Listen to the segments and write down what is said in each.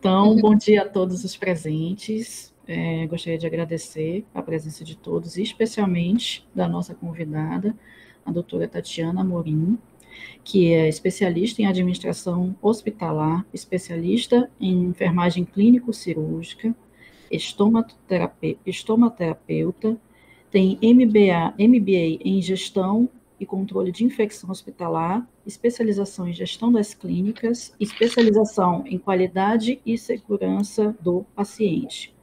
Então, bom dia a todos os presentes. Gostaria de agradecer a presença de todos, e especialmente da nossa convidada, a doutora Tatiana Amorim, que é especialista em administração hospitalar, especialista em enfermagem clínico-cirúrgica, estomaterapeuta, tem MBA em gestão e controle de infecção hospitalar, especialização em gestão das clínicas, especialização em qualidade e segurança do paciente.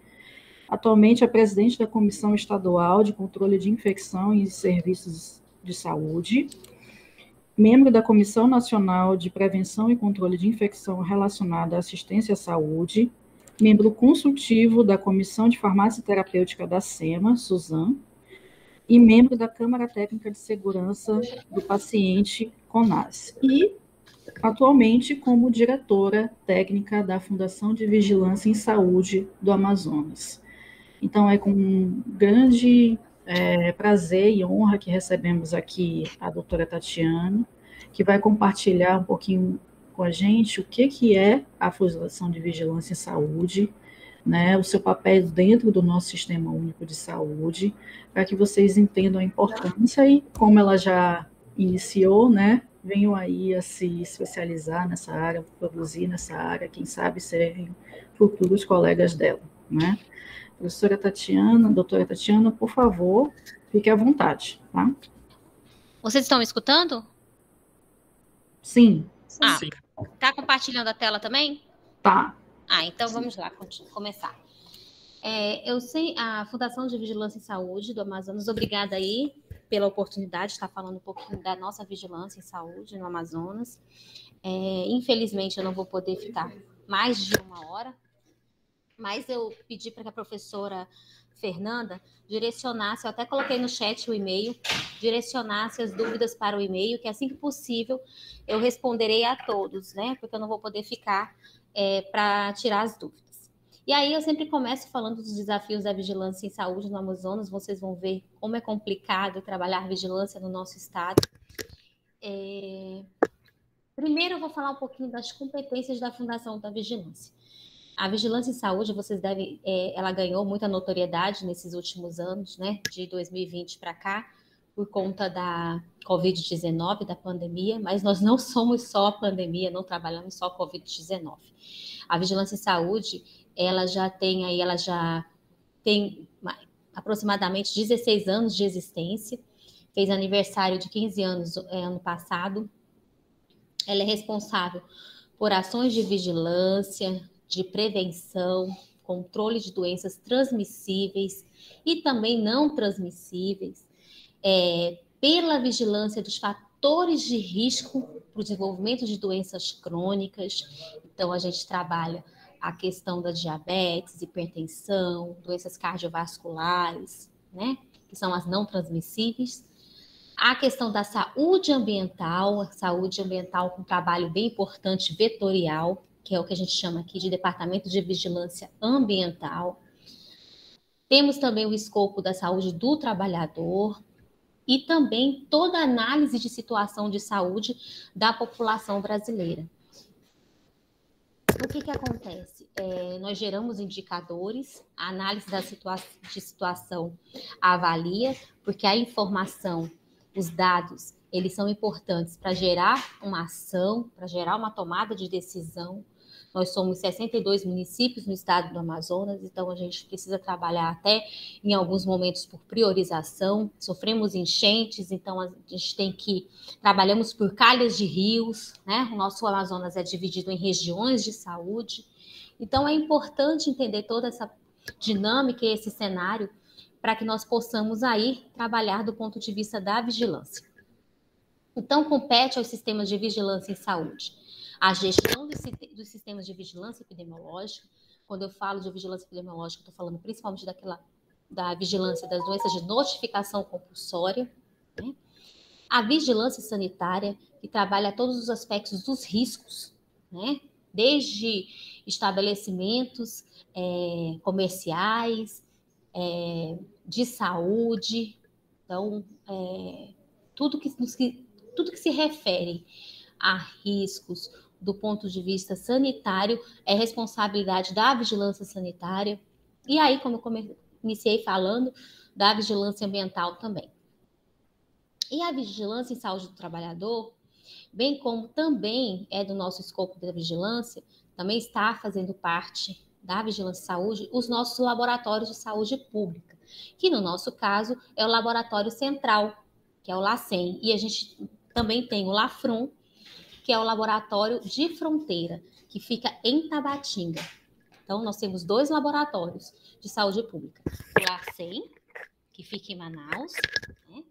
Atualmente é presidente da Comissão Estadual de Controle de Infecção e Serviços de Saúde, membro da Comissão Nacional de Prevenção e Controle de Infecção relacionada à assistência à saúde, membro consultivo da Comissão de Farmácia Terapêutica da SEMA, Suzan, e membro da Câmara Técnica de Segurança do Paciente, CONAS, e atualmente como diretora técnica da Fundação de Vigilância em Saúde do Amazonas. Então, é com grande prazer e honra que recebemos aqui a doutora Tatiana, que vai compartilhar um pouquinho com a gente o que é a Fundação de Vigilância em Saúde, né, o seu papel dentro do nosso Sistema Único de Saúde, para que vocês entendam a importância e como ela já iniciou, né, venham aí a se especializar nessa área, produzir nessa área, quem sabe serem futuros colegas dela, né. Professora Tatiana, doutora Tatiana, por favor, fique à vontade, tá? Vocês estão me escutando? Sim. Sim. Tá compartilhando a tela também? Tá. Então vamos lá, começar. Eu sei, a Fundação de Vigilância em Saúde do Amazonas, obrigada aí pela oportunidade de estar falando um pouquinho da nossa vigilância em saúde no Amazonas. Infelizmente, eu não vou poder ficar mais de uma hora, mas eu pedi para que a professora Fernanda direcionasse, eu até coloquei no chat o e-mail, direcionasse as dúvidas para o e-mail, que assim que possível eu responderei a todos, né? Porque eu não vou poder ficar para tirar as dúvidas. E aí eu sempre começo falando dos desafios da vigilância em saúde no Amazonas, vocês vão ver como é complicado trabalhar vigilância no nosso estado. Primeiro eu vou falar um pouquinho das competências da Fundação da Vigilância. A vigilância em saúde, vocês devem, ela ganhou muita notoriedade nesses últimos anos, né, de 2020 para cá, por conta da Covid-19, da pandemia, mas nós não somos só a pandemia, não trabalhamos só Covid-19. A vigilância em saúde, ela já tem aproximadamente 16 anos de existência, fez aniversário de 15 anos ano passado. Ela é responsável por ações de vigilância, de prevenção, controle de doenças transmissíveis e também não transmissíveis, pela vigilância dos fatores de risco para o desenvolvimento de doenças crônicas. Então, a gente trabalha a questão da diabetes, hipertensão, doenças cardiovasculares, né, que são as não transmissíveis. A questão da saúde ambiental com um trabalho bem importante vetorial, que é o que a gente chama aqui de Departamento de Vigilância Ambiental. Temos também o escopo da saúde do trabalhador e também toda a análise de situação de saúde da população brasileira. O que acontece? Nós geramos indicadores, a análise de situação avalia, porque a informação, os dados, eles são importantes para gerar uma ação, para gerar uma tomada de decisão. Nós somos 62 municípios no estado do Amazonas, então a gente precisa trabalhar até em alguns momentos por priorização. Sofremos enchentes, então a gente trabalhamos por calhas de rios, né? O nosso Amazonas é dividido em regiões de saúde. Então é importante entender toda essa dinâmica e esse cenário para que nós possamos aí trabalhar do ponto de vista da vigilância. Então, compete aos sistemas de vigilância em saúde a gestão dos sistemas de vigilância epidemiológica. Quando eu falo de vigilância epidemiológica, estou falando principalmente da vigilância das doenças de notificação compulsória, né? A vigilância sanitária, que trabalha todos os aspectos dos riscos, né? Desde estabelecimentos comerciais, de saúde, então, tudo que se refere a riscos do ponto de vista sanitário, é responsabilidade da vigilância sanitária. E aí, como eu iniciei falando, da vigilância ambiental também. E a vigilância em saúde do trabalhador, bem como também é do nosso escopo da vigilância, também está fazendo parte da vigilância em saúde, os nossos laboratórios de saúde pública, que no nosso caso é o laboratório central, que é o LACEN, e a gente também tem o LAFRON, que é o laboratório de fronteira, que fica em Tabatinga. Então, nós temos 2 laboratórios de saúde pública. O LACEN, que fica em Manaus, né?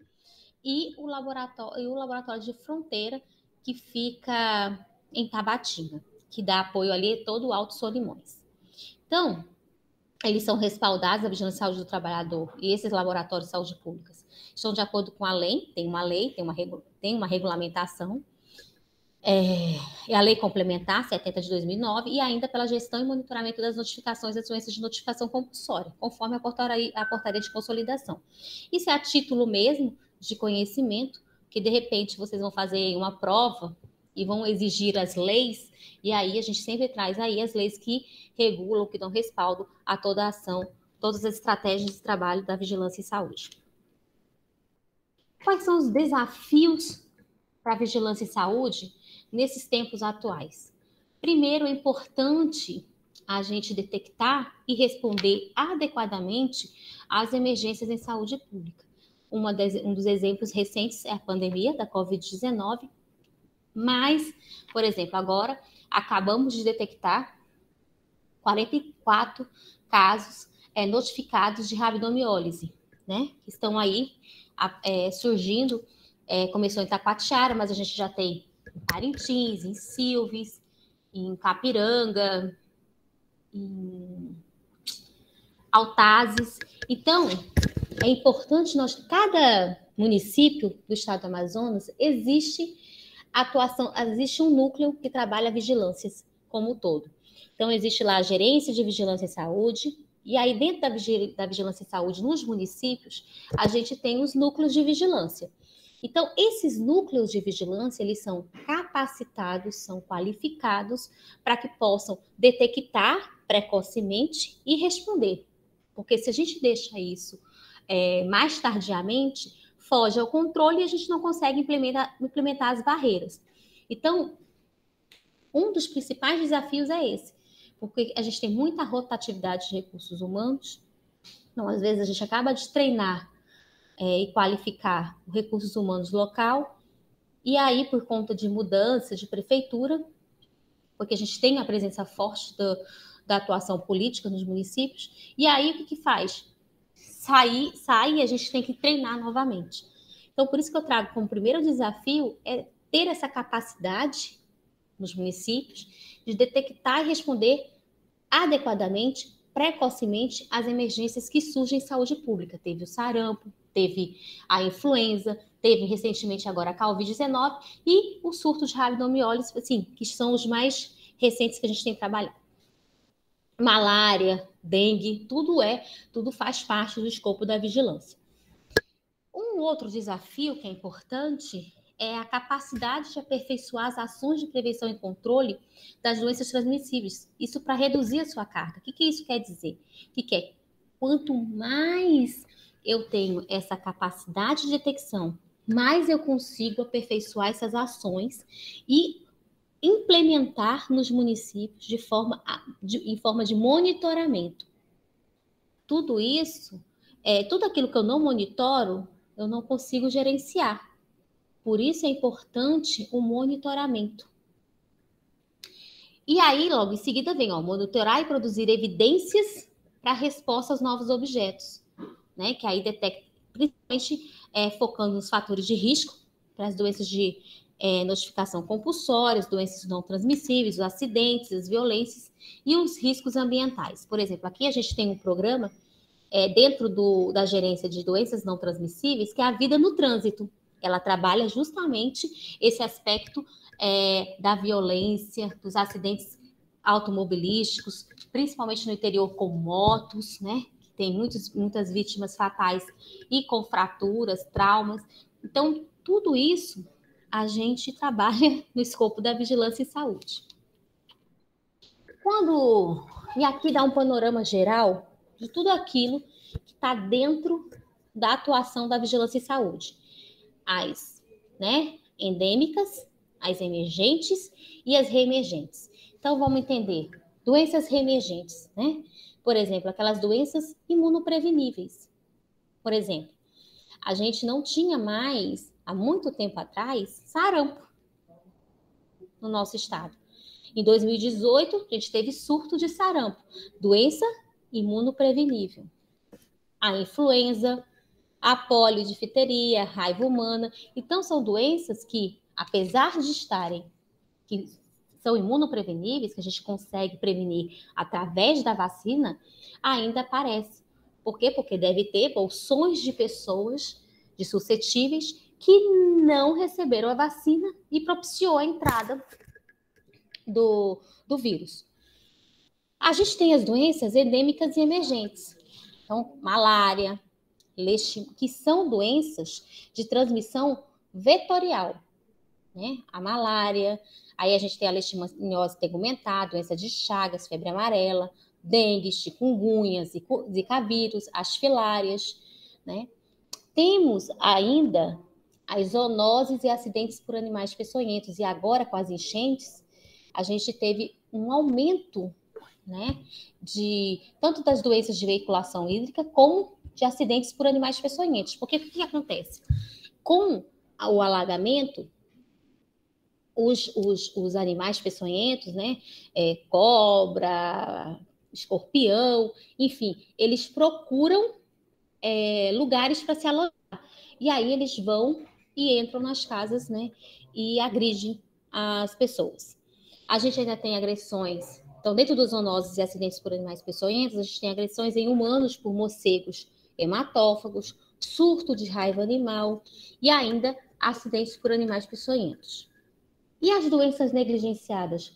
E o laboratório de fronteira, que fica em Tabatinga, que dá apoio ali todo o Alto Solimões. Então, eles são respaldados da Vigilância em Saúde do Trabalhador, e esses laboratórios de saúde públicas estão de acordo com a lei, tem uma regulamentação, é a Lei Complementar 70 de 2009, e ainda pela gestão e monitoramento das notificações das doenças de notificação compulsória, conforme a portaria de consolidação. Isso é a título mesmo de conhecimento, que de repente vocês vão fazer uma prova e vão exigir as leis, e aí a gente sempre traz aí as leis que regulam, que dão respaldo a toda a ação, todas as estratégias de trabalho da vigilância em saúde. Quais são os desafios para a vigilância em saúde nesses tempos atuais? Primeiro, é importante a gente detectar e responder adequadamente às emergências em saúde pública. Um dos exemplos recentes é a pandemia da Covid-19, mas, por exemplo, agora acabamos de detectar 44 casos notificados de rabdomiólise, né? Que estão aí surgindo. Começou em Taquatiara, mas a gente já tem em Parintins, em Silves, em Capiranga, em Altazes. Então, é importante cada município do estado do Amazonas existe um núcleo que trabalha vigilâncias como um todo. Então, existe lá a gerência de vigilância em saúde, e aí dentro da vigilância em saúde nos municípios, a gente tem os núcleos de vigilância. Então, esses núcleos de vigilância, eles são capacitados, são qualificados para que possam detectar precocemente e responder. Porque se a gente deixa isso mais tardiamente, foge ao controle e a gente não consegue implementar as barreiras. Então, um dos principais desafios é esse, porque a gente tem muita rotatividade de recursos humanos, então, às vezes a gente acaba de treinar e qualificar os recursos humanos local, e aí, por conta de mudança de prefeitura, porque a gente tem a presença forte da atuação política nos municípios, e aí o que faz? Sai e a gente tem que treinar novamente. Então, por isso que eu trago como primeiro desafio ter essa capacidade nos municípios de detectar e responder adequadamente, precocemente, às emergências que surgem em saúde pública. Teve o sarampo, teve a influenza, teve recentemente agora a Covid-19 e o surto de rabdomiólise, assim, que são os mais recentes que a gente tem trabalhado. Malária, dengue, tudo faz parte do escopo da vigilância. Um outro desafio que é importante é a capacidade de aperfeiçoar as ações de prevenção e controle das doenças transmissíveis. Isso para reduzir a sua carga. O que isso quer dizer? Que quanto mais eu tenho essa capacidade de detecção, mais eu consigo aperfeiçoar essas ações e implementar nos municípios em forma de monitoramento. Tudo isso, tudo aquilo que eu não monitoro, eu não consigo gerenciar. Por isso é importante o monitoramento. E aí, logo em seguida, vem monitorar e produzir evidências para resposta aos novos objetos, né? Que aí detecta, principalmente focando nos fatores de risco para as doenças de notificação compulsória, as doenças não transmissíveis, os acidentes, as violências e os riscos ambientais. Por exemplo, aqui a gente tem um programa dentro da gerência de doenças não transmissíveis, que é a vida no trânsito. Ela trabalha justamente esse aspecto da violência, dos acidentes automobilísticos, principalmente no interior com motos, né? Que tem muitas vítimas fatais e com fraturas, traumas. Então, tudo isso a gente trabalha no escopo da vigilância em saúde. E aqui dá um panorama geral de tudo aquilo que está dentro da atuação da vigilância em saúde. As, endêmicas, as emergentes e as reemergentes. Então, vamos entender. Doenças reemergentes, Por exemplo, aquelas doenças imunopreveníveis. Por exemplo, a gente não tinha mais, há muito tempo atrás, sarampo no nosso estado. Em 2018, a gente teve surto de sarampo, doença imunoprevenível. A influenza, a polidifteria, a raiva humana. Então, são doenças que, apesar de que são imunopreveníveis, que a gente consegue prevenir através da vacina, ainda aparece. Por quê? Porque deve ter bolsões de pessoas, de suscetíveis, que não receberam a vacina e propiciou a entrada do vírus. A gente tem as doenças endêmicas e emergentes. Então, malária, que são doenças de transmissão vetorial, A malária, aí a gente tem a leishmaniose tegumentar, doença de Chagas, febre amarela, dengue, chikungunya, zika vírus, as filárias, Temos ainda as zoonoses e acidentes por animais peçonhentos, e agora com as enchentes, a gente teve um aumento, de tanto das doenças de veiculação hídrica como de acidentes por animais peçonhentos. Porque o que acontece? Com o alagamento, os animais peçonhentos, cobra, escorpião, enfim, eles procuram lugares para se alojar. E aí eles vão e entram nas casas, e agridem as pessoas. A gente ainda tem agressões. Então, dentro dos zoonoses e acidentes por animais peçonhentos, a gente tem agressões em humanos por morcegos hematófagos, surto de raiva animal e ainda acidentes por animais peçonhentos. E as doenças negligenciadas?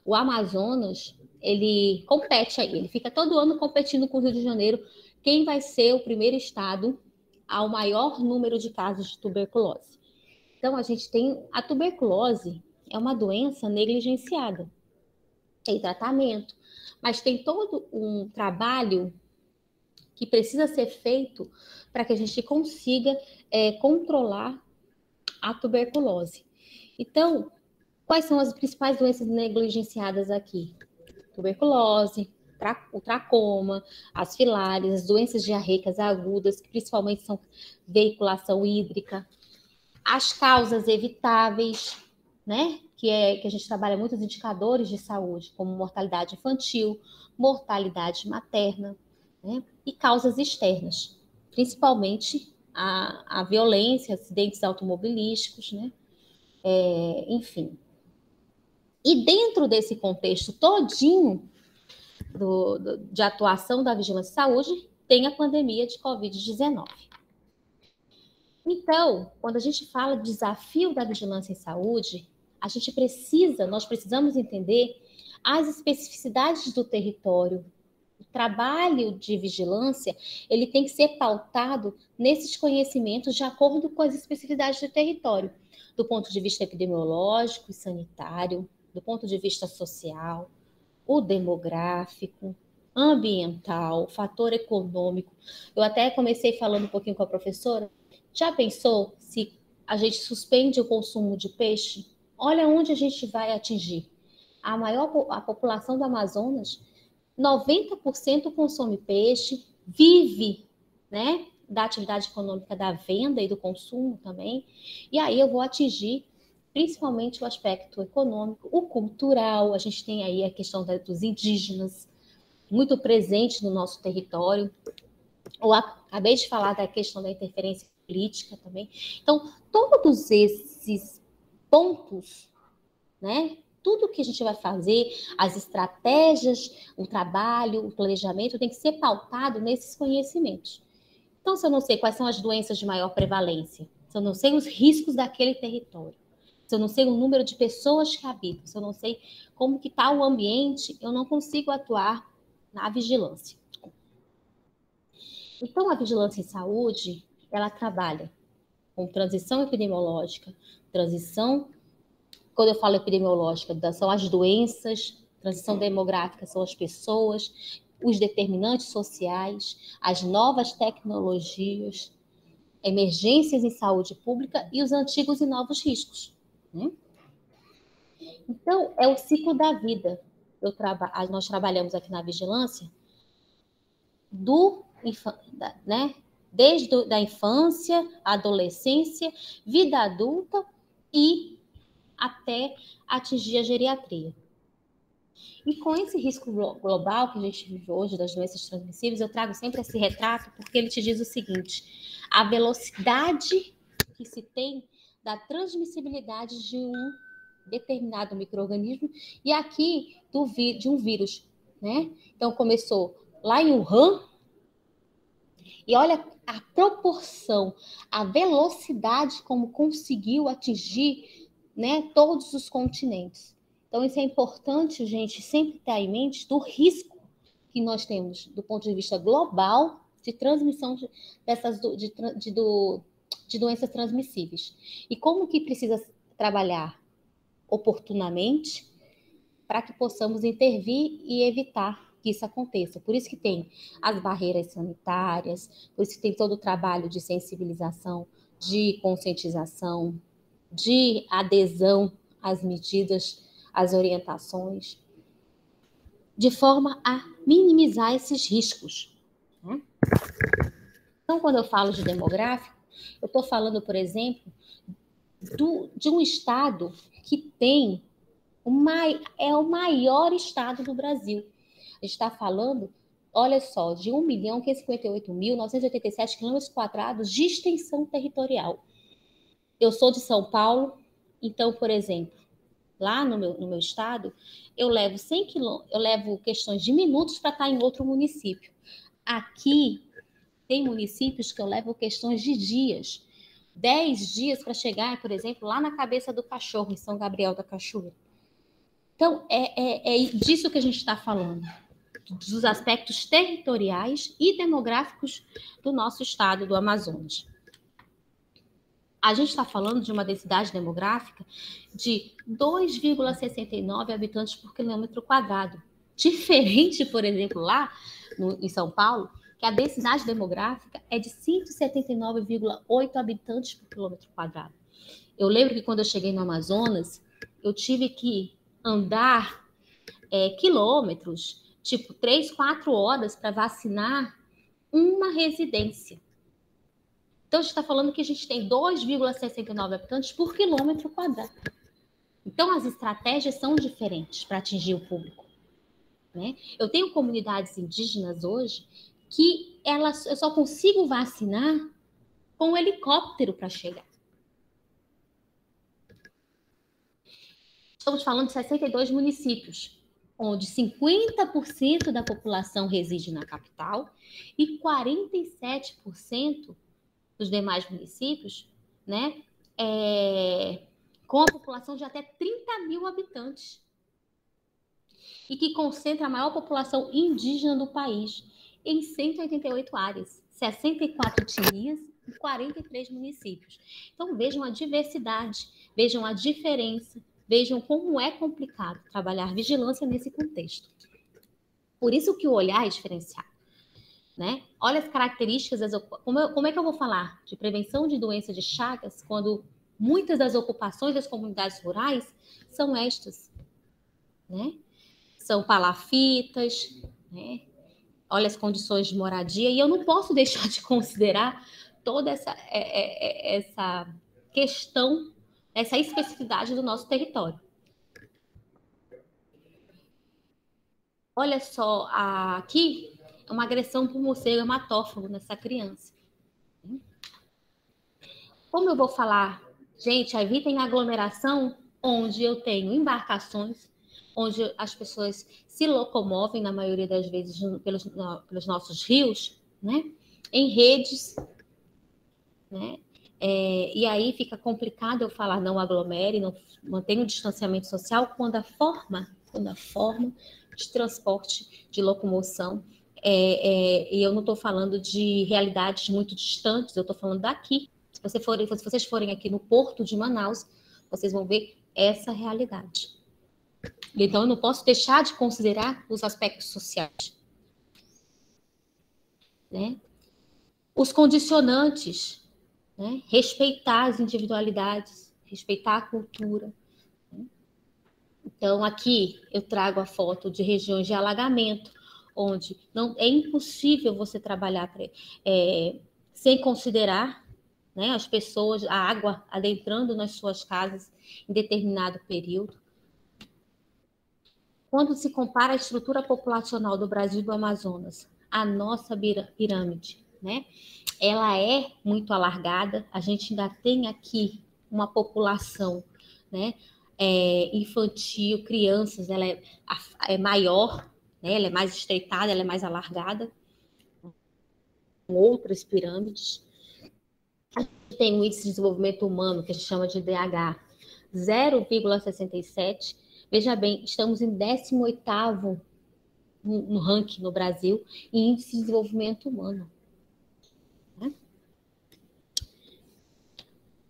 O Amazonas, ele compete aí, ele fica todo ano competindo com o Rio de Janeiro, quem vai ser o primeiro estado ao maior número de casos de tuberculose. Então, a gente tem a tuberculose, é uma doença negligenciada. Tem tratamento, mas tem todo um trabalho que precisa ser feito para que a gente consiga controlar a tuberculose. Então, quais são as principais doenças negligenciadas aqui? Tuberculose, o tracoma, as filárias, as doenças diarreicas agudas, que principalmente são veiculação hídrica, as causas evitáveis, que a gente trabalha muitos indicadores de saúde, como mortalidade infantil, mortalidade materna, e causas externas, principalmente a violência, acidentes automobilísticos, enfim. E dentro desse contexto todinho de atuação da vigilância em saúde, tem a pandemia de Covid-19. Então, quando a gente fala de desafio da vigilância em saúde, nós precisamos entender as especificidades do território. O trabalho de vigilância, ele tem que ser pautado nesses conhecimentos de acordo com as especificidades do território, do ponto de vista epidemiológico e sanitário, do ponto de vista social, o demográfico, ambiental, fator econômico. Eu até comecei falando um pouquinho com a professora. Já pensou se a gente suspende o consumo de peixe? Olha onde a gente vai atingir. A população do Amazonas, 90% consome peixe, vive, da atividade econômica da venda e do consumo também. E aí eu vou atingir principalmente o aspecto econômico, o cultural. A gente tem aí a questão dos indígenas, muito presente no nosso território. Eu acabei de falar da questão da interferência política também. Então, todos esses pontos, tudo que a gente vai fazer, as estratégias, o trabalho, o planejamento, tem que ser pautado nesses conhecimentos. Então, se eu não sei quais são as doenças de maior prevalência, se eu não sei os riscos daquele território, se eu não sei o número de pessoas que habitam, se eu não sei como que está o ambiente, eu não consigo atuar na vigilância. Então, a vigilância em saúde, ela trabalha como transição epidemiológica, transição, quando eu falo epidemiológica, são as doenças, transição demográfica são as pessoas, os determinantes sociais, as novas tecnologias, emergências em saúde pública e os antigos e novos riscos, né? Então, é o ciclo da vida. Nós trabalhamos aqui na vigilância né? Desde a infância, adolescência, vida adulta e até atingir a geriatria. E com esse risco global que a gente vive hoje das doenças transmissíveis, eu trago sempre esse retrato porque ele te diz o seguinte: a velocidade que se tem da transmissibilidade de um determinado micro-organismo e aqui de um vírus, né? Então começou lá em Wuhan e olha a proporção, a velocidade como conseguiu atingir, né, todos os continentes. Então isso é importante, gente, sempre ter em mente do risco que nós temos do ponto de vista global de transmissão de doenças transmissíveis. E como que precisa trabalhar oportunamente para que possamos intervir e evitar que isso aconteça. Por isso que tem as barreiras sanitárias, por isso que tem todo o trabalho de sensibilização, de conscientização, de adesão às medidas, às orientações, de forma a minimizar esses riscos, né? Então, quando eu falo de demográfico, eu estou falando, por exemplo, de um estado que tem é o maior estado do Brasil. A gente está falando, olha só, de 1.558.987 quilômetros quadrados de extensão territorial. Eu sou de São Paulo, então, por exemplo, lá no meu estado, eu levo 100 quilômetros, eu levo questões de minutos para estar em outro município. Aqui, tem municípios que eu levo questões de dias. 10 dias para chegar, por exemplo, lá na Cabeça do Cachorro, em São Gabriel da Cachoeira. Então, é disso que a gente está falando, dos aspectos territoriais e demográficos do nosso estado do Amazonas. A gente está falando de uma densidade demográfica de 2,69 habitantes por quilômetro quadrado. Diferente, por exemplo, lá em São Paulo, que a densidade demográfica é de 179,8 habitantes por quilômetro quadrado. Eu lembro que quando eu cheguei no Amazonas, eu tive que andar quilômetros, tipo 3, 4 horas para vacinar uma residência. Então, a gente está falando que a gente tem 2,69 habitantes por quilômetro quadrado. Então, as estratégias são diferentes para atingir o público, né? Eu tenho comunidades indígenas hoje que eu só consigo vacinar com um helicóptero para chegar. Estamos falando de 62 municípios, onde 50% da população reside na capital e 47% dos demais municípios, né, com a população de até 30 mil habitantes e que concentra a maior população indígena do país em 188 áreas, 64 etnias e 43 municípios. Então vejam a diversidade, vejam a diferença, vejam como é complicado trabalhar vigilância nesse contexto. Por isso que o olhar é diferenciado, né? Olha as características, como é que eu vou falar de prevenção de doença de Chagas quando muitas das ocupações das comunidades rurais são estas, né? São palafitas, né? Olha as condições de moradia, e eu não posso deixar de considerar toda essa questão, essa especificidade do nosso território. Olha só, aqui é uma agressão por morcego hematófago nessa criança. Como eu vou falar, gente, evitem aglomeração onde eu tenho embarcações, onde as pessoas se locomovem, na maioria das vezes, pelos nossos rios, né? Em redes, né? E aí fica complicado eu falar não aglomere, não mantenha o distanciamento social quando a forma de transporte, de locomoção, e eu não estou falando de realidades muito distantes, eu estou falando daqui. Se vocês forem aqui no Porto de Manaus, vocês vão ver essa realidade. Então, eu não posso deixar de considerar os aspectos sociais, né? Os condicionantes, né? Respeitar as individualidades, respeitar a cultura. Né? Então, aqui eu trago a foto de regiões de alagamento, onde não é impossível você trabalhar sem considerar, né, as pessoas, a água adentrando nas suas casas em determinado período. Quando se compara a estrutura populacional do Brasil e do Amazonas, a nossa pirâmide, né, ela é muito alargada, a gente ainda tem aqui uma população, né, infantil, crianças, ela é maior, né, ela é mais estreitada, ela é mais alargada, com outras pirâmides. A gente tem um índice de desenvolvimento humano, que a gente chama de IDH, 0,67. Veja bem, estamos em 18º no ranking no Brasil em índice de desenvolvimento humano. Né?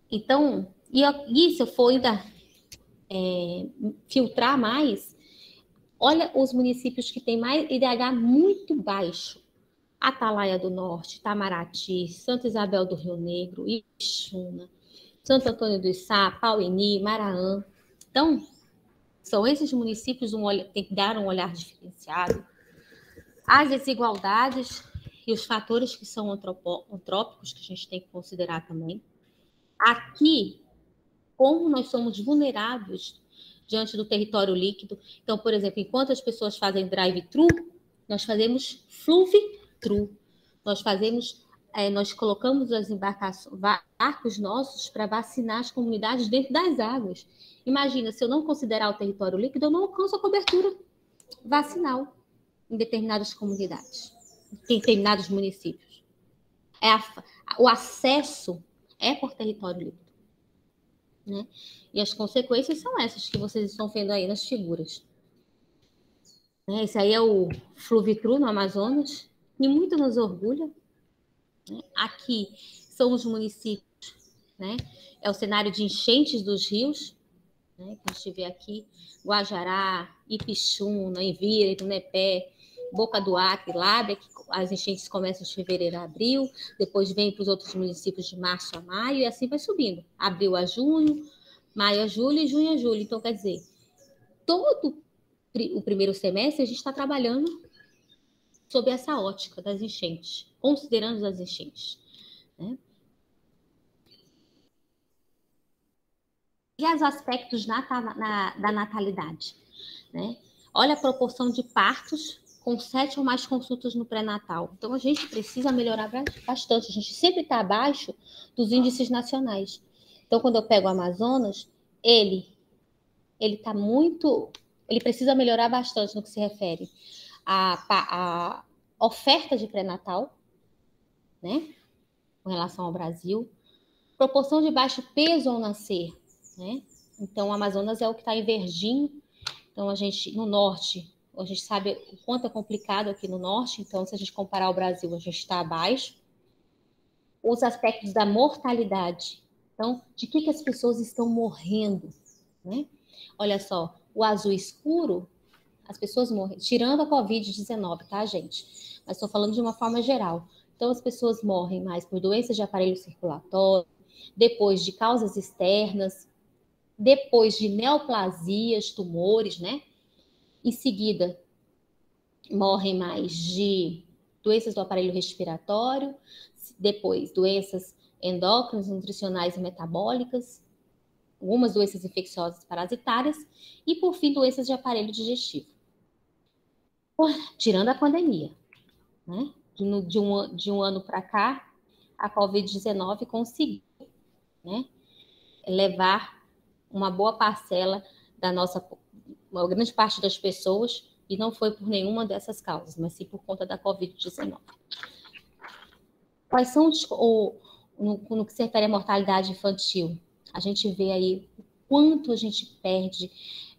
Então, e se eu for ainda filtrar mais, olha os municípios que têm mais IDH muito baixo. Atalaia do Norte, Itamaraty, Santa Isabel do Rio Negro, Ixuna, Santo Antônio do Içá, Pauini, Maraã. Então, são esses municípios que tem que dar um olhar diferenciado. As desigualdades e os fatores que são antrópicos, que a gente tem que considerar também. Aqui, como nós somos vulneráveis diante do território líquido. Então, por exemplo, enquanto as pessoas fazem drive-thru, nós fazemos fluve-thru. Nós colocamos as embarcações, barcos nossos para vacinar as comunidades dentro das águas. Imagina, se eu não considerar o território líquido, eu não alcanço a cobertura vacinal em determinadas comunidades, em determinados municípios. O acesso é por território líquido. Né? E as consequências são essas que vocês estão vendo aí nas figuras. Esse aí é o Fluvitru, no Amazonas, e muito nos orgulha. Aqui são os municípios, né? É o cenário de enchentes dos rios, né? Que a gente vê aqui, Guajará, Ipixuna, Envira, Itunepé, Boca do Acre, Lábrea, que as enchentes começam de fevereiro a abril, depois vem para os outros municípios de março a maio, e assim vai subindo. Abril a junho, maio a julho e junho a julho. Então, quer dizer, todo o primeiro semestre a gente está trabalhando sob essa ótica das enchentes, considerando as enchentes. Né? E os aspectos da natalidade. Né? Olha a proporção de partos com 7 ou mais consultas no pré-natal. Então, a gente precisa melhorar bastante. A gente sempre está abaixo dos índices nacionais. Então, quando eu pego o Amazonas, ele está muito... Ele precisa melhorar bastante no que se refere à oferta de pré-natal, né? Com relação ao Brasil. Proporção de baixo peso ao nascer, né? Então, o Amazonas é o que está em verdinho. Então, no norte, a gente sabe o quanto é complicado aqui no norte. Então, se a gente comparar o Brasil, a gente está abaixo. Os aspectos da mortalidade. Então, de que as pessoas estão morrendo, né? Olha só, o azul escuro, as pessoas morrem, tirando a Covid-19, tá, gente? Mas estou falando de uma forma geral. Então, as pessoas morrem mais por doenças de aparelho circulatório, depois de causas externas, depois de neoplasias, tumores, né? Em seguida, morrem mais de doenças do aparelho respiratório, depois doenças endócrinas, nutricionais e metabólicas, algumas doenças infecciosas parasitárias e, por fim, doenças de aparelho digestivo. Tirando a pandemia, né? Que de um ano para cá, a Covid-19 conseguiu, né, levar uma boa parcela uma grande parte das pessoas, e não foi por nenhuma dessas causas, mas sim por conta da Covid-19. Quais são no que se refere à mortalidade infantil? A gente vê aí o quanto a gente perde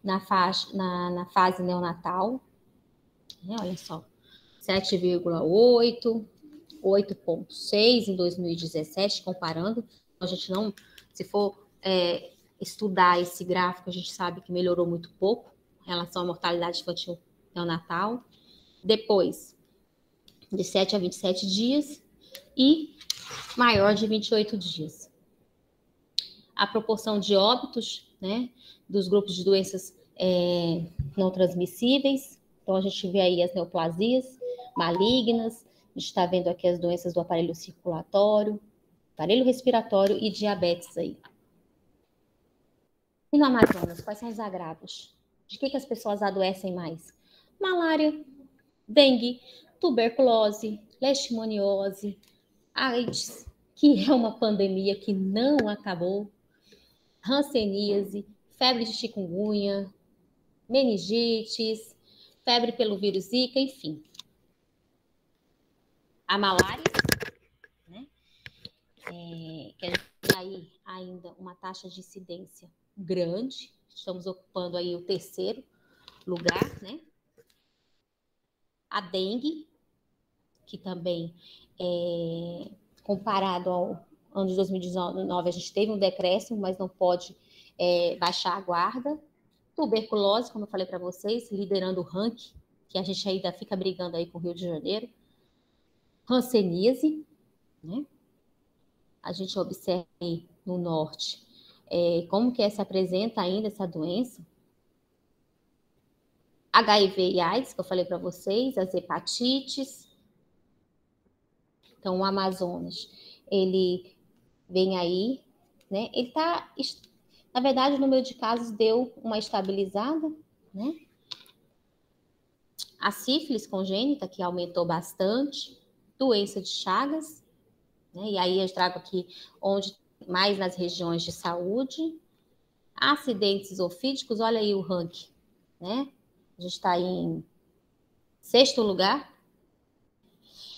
na fase neonatal, né? Olha só, 7,8, 8,6 em 2017, comparando a gente não, se for estudar esse gráfico, a gente sabe que melhorou muito pouco em relação à mortalidade infantil neonatal. Depois, de 7 a 27 dias e maior de 28 dias. A proporção de óbitos, né, dos grupos de doenças não transmissíveis. Então, a gente vê aí as neoplasias malignas, a gente está vendo aqui as doenças do aparelho circulatório, aparelho respiratório e diabetes aí. E no Amazonas, quais são os agravos? De que as pessoas adoecem mais? Malária, dengue, tuberculose, leishmaniose, AIDS, que é uma pandemia que não acabou, hanseníase, febre de chikungunya, meningites, febre pelo vírus Zika, enfim. A malária, né? Que a gente tem aí ainda uma taxa de incidência grande, estamos ocupando aí o 3º lugar, né? A dengue, que também, comparado ao ano de 2019, a gente teve um decréscimo, mas não pode baixar a guarda. Tuberculose, como eu falei para vocês, liderando o ranking, que a gente ainda fica brigando aí com o Rio de Janeiro. Hanseníase, né? A gente observa aí no norte como que se apresenta ainda essa doença. HIV e AIDS, que eu falei para vocês, as hepatites. Então, o Amazonas, ele vem aí, né? Ele tá, na verdade, o número de casos deu uma estabilizada, né? A sífilis congênita, que aumentou bastante, doença de Chagas, né? E aí eu trago aqui onde mais nas regiões de saúde, acidentes ofídicos, olha aí o ranking, né? A gente está em 6º lugar.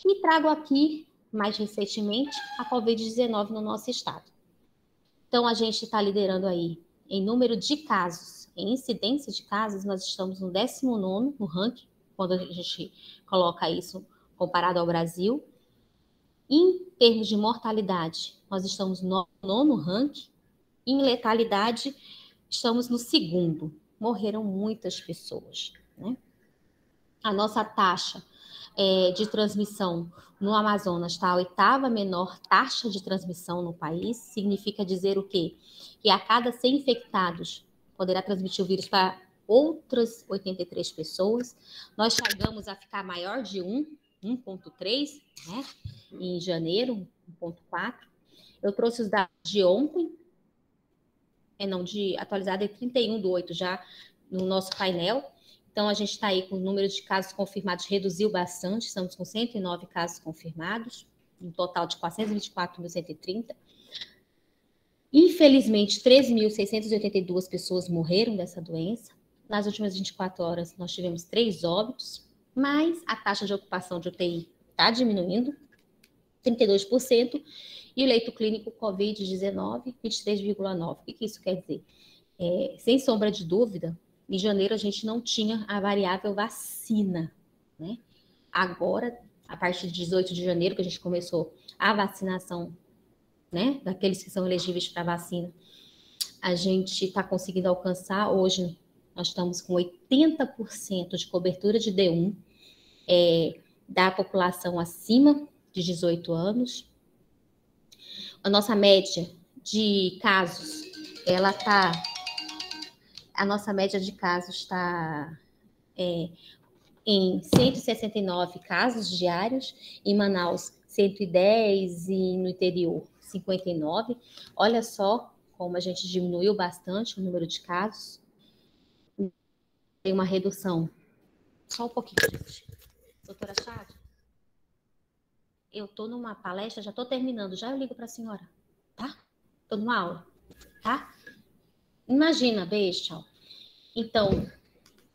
E trago aqui, mais recentemente, a Covid-19 no nosso estado. Então, a gente está liderando aí em número de casos, em incidência de casos, nós estamos no 19º no ranking, quando a gente coloca isso comparado ao Brasil. Em termos de mortalidade, nós estamos no 9º ranking. Em letalidade, estamos no 2º. Morreram muitas pessoas, né? A nossa taxa de transmissão no Amazonas está a 8ª menor taxa de transmissão no país. Significa dizer o quê? Que a cada 100 infectados poderá transmitir o vírus para outras 83 pessoas. Nós chegamos a ficar maior de 1,3, né? Em janeiro, 1,4. Eu trouxe os dados de ontem, atualizado em 31/8 já no nosso painel. Então, a gente está aí com o número de casos confirmados reduziu bastante, estamos com 109 casos confirmados, um total de 424.130. Infelizmente, 13.682 pessoas morreram dessa doença. Nas últimas 24 horas, nós tivemos 3 óbitos, mas a taxa de ocupação de UTI está diminuindo, 32%, e o leito clínico Covid-19, 23,9%. O que isso quer dizer? Sem sombra de dúvida, em janeiro a gente não tinha a variável vacina, né? Agora, a partir de 18 de janeiro, que a gente começou a vacinação, né, daqueles que são elegíveis para vacina, a gente está conseguindo alcançar, hoje nós estamos com 80% de cobertura de D1 da população acima de 18 anos. A nossa média de casos, a nossa média de casos está em 169 casos diários, em Manaus 110 e no interior 59. Olha só como a gente diminuiu bastante o número de casos. Tem uma redução. Só um pouquinho, gente. Doutora Chade, eu estou numa palestra, já estou terminando, já eu ligo para a senhora, tá? Estou numa aula, tá? Imagina, beijo, tchau. Então,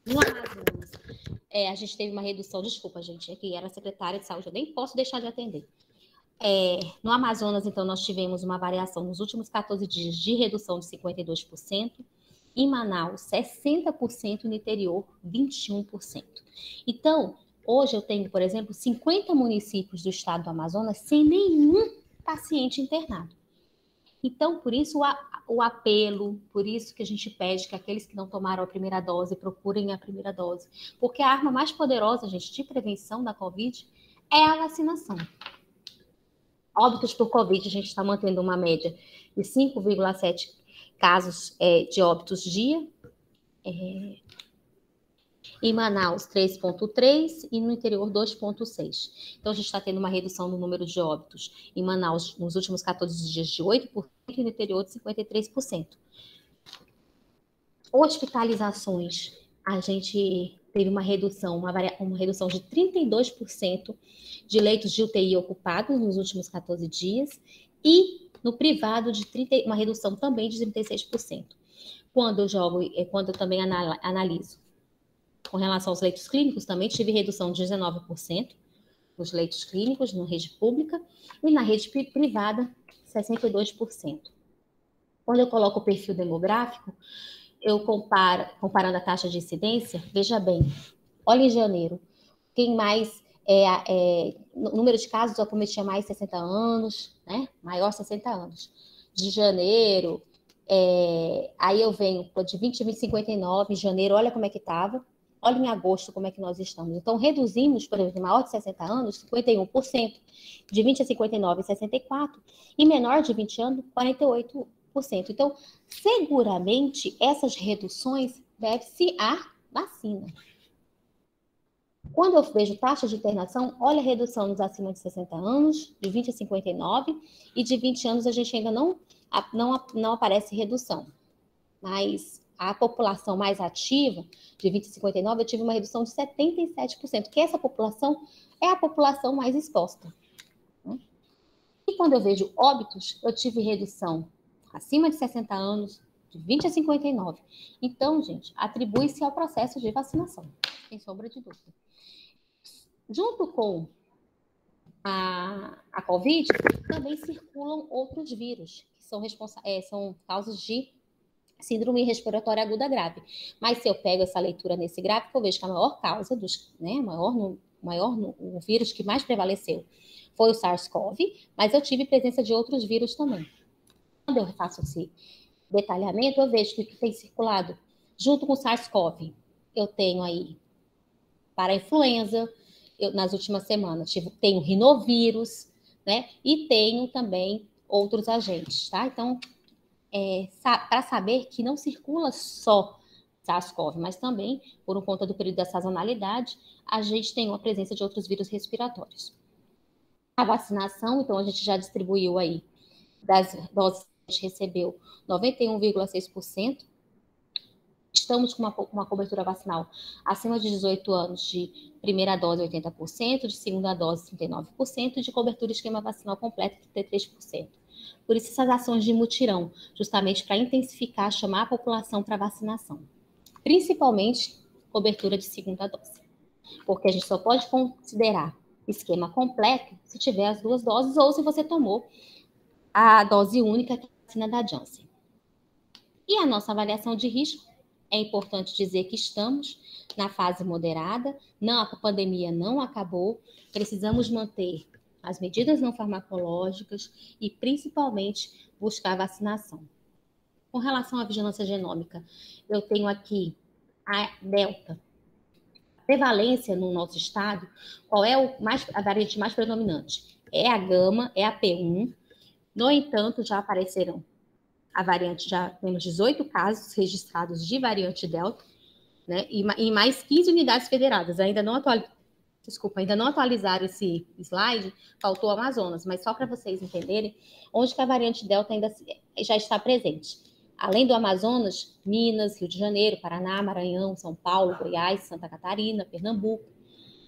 no Amazonas, a gente teve uma redução, desculpa, gente, aqui era a secretária de saúde, eu nem posso deixar de atender. No Amazonas, então, nós tivemos uma variação nos últimos 14 dias de redução de 52%, em Manaus, 60%, no interior, 21%. Então, hoje eu tenho, por exemplo, 50 municípios do estado do Amazonas sem nenhum paciente internado. Então, por isso o apelo, por isso que a gente pede que aqueles que não tomaram a primeira dose procurem a primeira dose. Porque a arma mais poderosa, gente, de prevenção da Covid é a vacinação. Óbitos por Covid, a gente está mantendo uma média de 5,7 casos de óbitos dia. Em Manaus, 3,3 e no interior, 2,6. Então, a gente está tendo uma redução no número de óbitos em Manaus nos últimos 14 dias de 8% e no interior de 53%. Hospitalizações, a gente teve uma redução de 32% de leitos de UTI ocupados nos últimos 14 dias e no privado uma redução também de 36%. Quando eu também analiso com relação aos leitos clínicos, também tive redução de 19% nos leitos clínicos na rede pública e na rede privada, 62%. Quando eu coloco o perfil demográfico, eu comparando a taxa de incidência, veja bem, olha em janeiro, quem mais número de casos acometia mais 60 anos, né? Maior 60 anos. De janeiro, aí eu venho de 20 a 59, em janeiro, olha como é que estava. Olha em agosto como é que nós estamos. Então, reduzimos, por exemplo, maior de 60 anos, 51%, de 20 a 59, 64%, e menor de 20 anos, 48%. Então, seguramente, essas reduções devem-se à vacina. Quando eu vejo taxa de internação, olha a redução nos acima de 60 anos, de 20 a 59, e de 20 anos a gente ainda não aparece redução. Mas a população mais ativa, de 20 a 59, eu tive uma redução de 77%, que essa população é a população mais exposta. E quando eu vejo óbitos, eu tive redução acima de 60 anos, de 20 a 59. Então, gente, atribui-se ao processo de vacinação, sem sombra de dúvida. Junto com a Covid, também circulam outros vírus, que são causas de síndrome respiratória aguda grave. Mas se eu pego essa leitura nesse gráfico, eu vejo que a maior causa, o vírus que mais prevaleceu foi o SARS-CoV, mas eu tive presença de outros vírus também. Quando eu faço esse detalhamento, eu vejo que o que tem circulado junto com o SARS-CoV, eu tenho aí para a influenza, nas últimas semanas tenho rinovírus, né? E tenho também outros agentes, tá? Então, para saber que não circula só SARS-CoV, mas também, por conta do período da sazonalidade, a gente tem uma presença de outros vírus respiratórios. A vacinação, então, a gente já distribuiu aí, das doses que a gente recebeu, 91,6%. Estamos com uma cobertura vacinal acima de 18 anos de primeira dose, 80%, de segunda dose, 39%, e de cobertura esquema vacinal completo, 33%. Por isso, essas ações de mutirão, justamente para intensificar, chamar a população para vacinação. Principalmente, cobertura de segunda dose. Porque a gente só pode considerar esquema completo se tiver as duas doses ou se você tomou a dose única, que é a vacina da Janssen. E a nossa avaliação de risco, é importante dizer que estamos na fase moderada, a pandemia não acabou, precisamos manter as medidas não farmacológicas e, principalmente, buscar a vacinação. Com relação à vigilância genômica, eu tenho aqui a Delta. A prevalência no nosso estado, qual é a variante mais predominante? É a Gama, é a P1. No entanto, já apareceram a variante, já temos 18 casos registrados de variante Delta, né? E mais 15 unidades federadas. Ainda não atualizaram esse slide, faltou o Amazonas, mas só para vocês entenderem onde que a variante Delta ainda já está presente. Além do Amazonas, Minas, Rio de Janeiro, Paraná, Maranhão, São Paulo, Goiás, Santa Catarina, Pernambuco,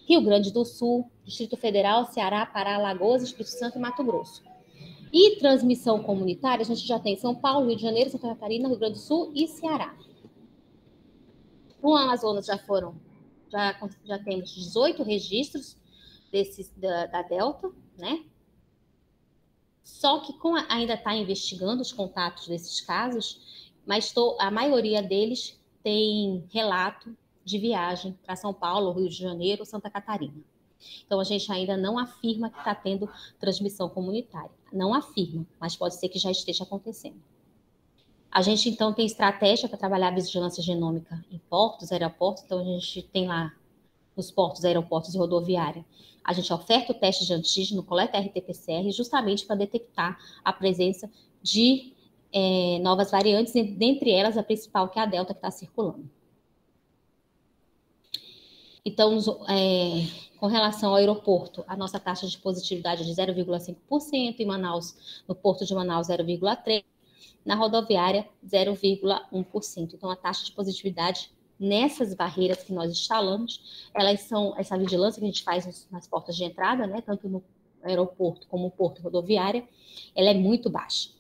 Rio Grande do Sul, Distrito Federal, Ceará, Pará, Alagoas, Espírito Santo e Mato Grosso. E transmissão comunitária, a gente já tem São Paulo, Rio de Janeiro, Santa Catarina, Rio Grande do Sul e Ceará. No Amazonas já temos 18 registros da Delta, né? Só que ainda está investigando os contatos desses casos, mas a maioria deles tem relato de viagem para São Paulo, Rio de Janeiro, Santa Catarina. Então, a gente ainda não afirma que está tendo transmissão comunitária. Não afirma, mas pode ser que já esteja acontecendo. A gente, então, tem estratégia para trabalhar a vigilância genômica em portos, aeroportos. Então, a gente tem lá nos portos, aeroportos e rodoviária. A gente oferta o teste de antígeno, coleta RT-PCR, justamente para detectar a presença de novas variantes, dentre elas a principal, que é a Delta, que está circulando. Então, com relação ao aeroporto, a nossa taxa de positividade é de 0,5%, em Manaus, no porto de Manaus, 0,3%, na rodoviária, 0,1%. Então, a taxa de positividade nessas barreiras que nós instalamos, elas são, essa vigilância que a gente faz nas portas de entrada, né, tanto no aeroporto como no porto rodoviária, ela é muito baixa.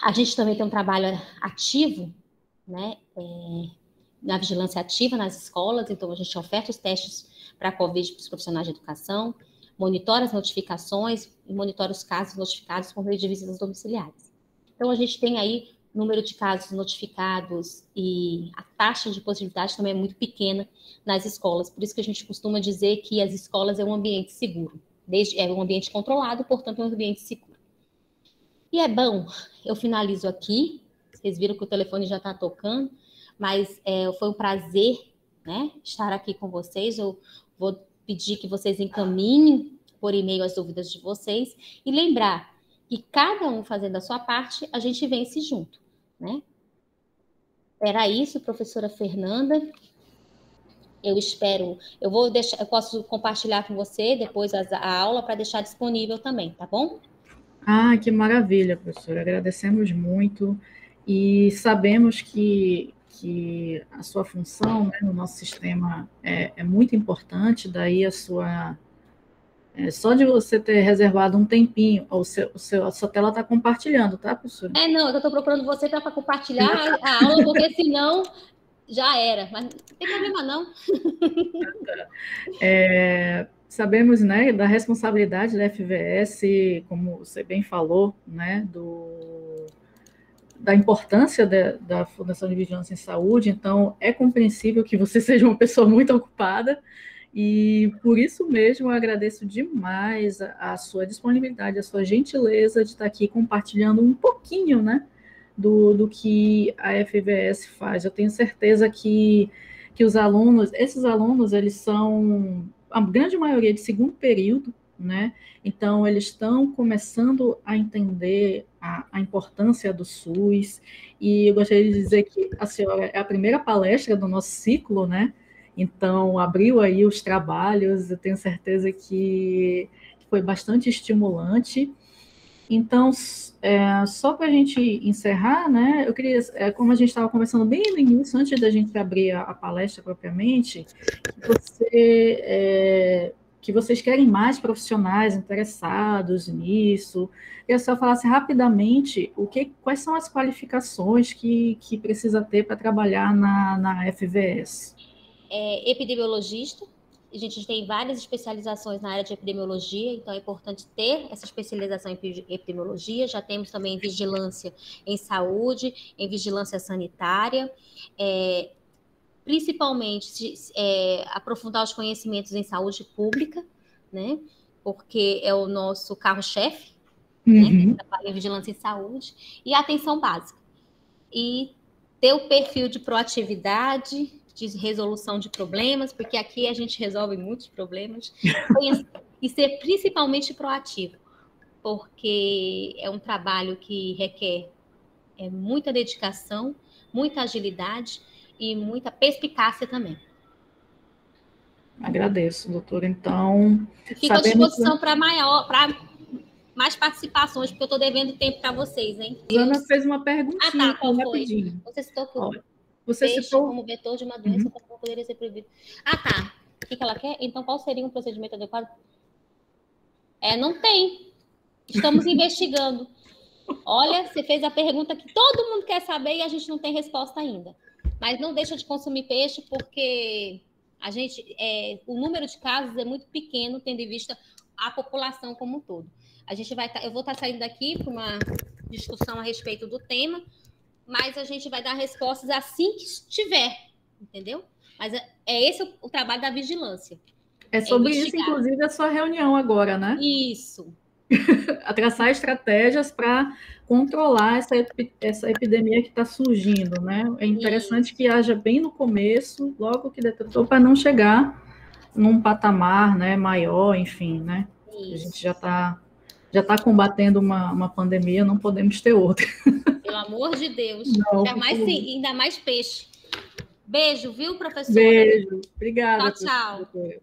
A gente também tem um trabalho ativo, né, na vigilância ativa nas escolas, então a gente oferta os testes para a Covid para os profissionais de educação, monitora as notificações e monitora os casos notificados por meio de visitas domiciliares. Então, a gente tem aí número de casos notificados e a taxa de positividade também é muito pequena nas escolas. Por isso que a gente costuma dizer que as escolas é um ambiente seguro. É um ambiente controlado, portanto, é um ambiente seguro. E é bom, eu finalizo aqui. Vocês viram que o telefone já está tocando, mas foi um prazer, né, estar aqui com vocês. Eu vou pedir que vocês encaminhem por e-mail as dúvidas de vocês e lembrar que cada um fazendo a sua parte, a gente vence junto, né? Era isso, professora Fernanda. Eu espero, eu posso compartilhar com você depois a aula para deixar disponível também, tá bom? Ah, que maravilha, professora. Agradecemos muito e sabemos que a sua função, né, no nosso sistema é muito importante, daí a sua só de você ter reservado um tempinho, a sua tela está compartilhando, tá, professora? Não, eu estou procurando você para compartilhar a aula, porque senão já era, mas não tem problema não. Sabemos, né, da responsabilidade da FVS, como você bem falou, né, da importância da Fundação de Vigilância em Saúde, então é compreensível que você seja uma pessoa muito ocupada, e por isso mesmo eu agradeço demais a sua disponibilidade, a sua gentileza de estar aqui compartilhando um pouquinho, né, do que a FVS faz. Eu tenho certeza que os alunos, esses alunos, eles são, a grande maioria de segundo período, né, então eles estão começando a entender a importância do SUS, e eu gostaria de dizer que a senhora é a primeira palestra do nosso ciclo, né, então, abriu aí os trabalhos, eu tenho certeza que foi bastante estimulante. Então, só para a gente encerrar, né, eu queria, como a gente estava conversando bem no início, antes da gente abrir a palestra propriamente, que vocês querem mais profissionais interessados nisso. Eu só falasse rapidamente quais são as qualificações que precisa ter para trabalhar na FVS. Epidemiologista, a gente tem várias especializações na área de epidemiologia, então é importante ter essa especialização em epidemiologia. Já temos também vigilância em saúde, em vigilância sanitária, principalmente aprofundar os conhecimentos em saúde pública, né? Porque é o nosso carro-chefe, né? Que trabalha em vigilância em saúde, e atenção básica. E ter o perfil de proatividade, de resolução de problemas, porque aqui a gente resolve muitos problemas, e ser principalmente proativo, porque é um trabalho que requer muita dedicação, muita agilidade e muita perspicácia também. Agradeço, doutora. Então, fico à disposição para mais participações, porque eu estou devendo tempo para vocês, hein? Ana fez uma perguntinha. Qual rapidinho. Você citou que você citou como vetor de uma doença poderia ser proibido. Tá. O que ela quer? Então, qual seria um procedimento adequado? Não tem. Estamos investigando. Olha, você fez a pergunta que todo mundo quer saber e a gente não tem resposta ainda. Mas não deixa de consumir peixe, porque o número de casos é muito pequeno, tendo em vista a população como um todo. Eu vou estar saindo daqui para uma discussão a respeito do tema, mas a gente vai dar respostas assim que estiver, entendeu? Mas esse o trabalho da vigilância. É sobre isso, inclusive, a sua reunião agora, né? Isso. A traçar estratégias para controlar essa epidemia que está surgindo, né? É interessante que haja bem no começo, logo que detectou, para não chegar num patamar, né, maior, enfim, né? Isso. A gente já tá combatendo uma pandemia, não podemos ter outra. Pelo amor de Deus. Não, ainda mais peixe. Beijo, viu, professora? Beijo. Obrigada. Tchau, tchau.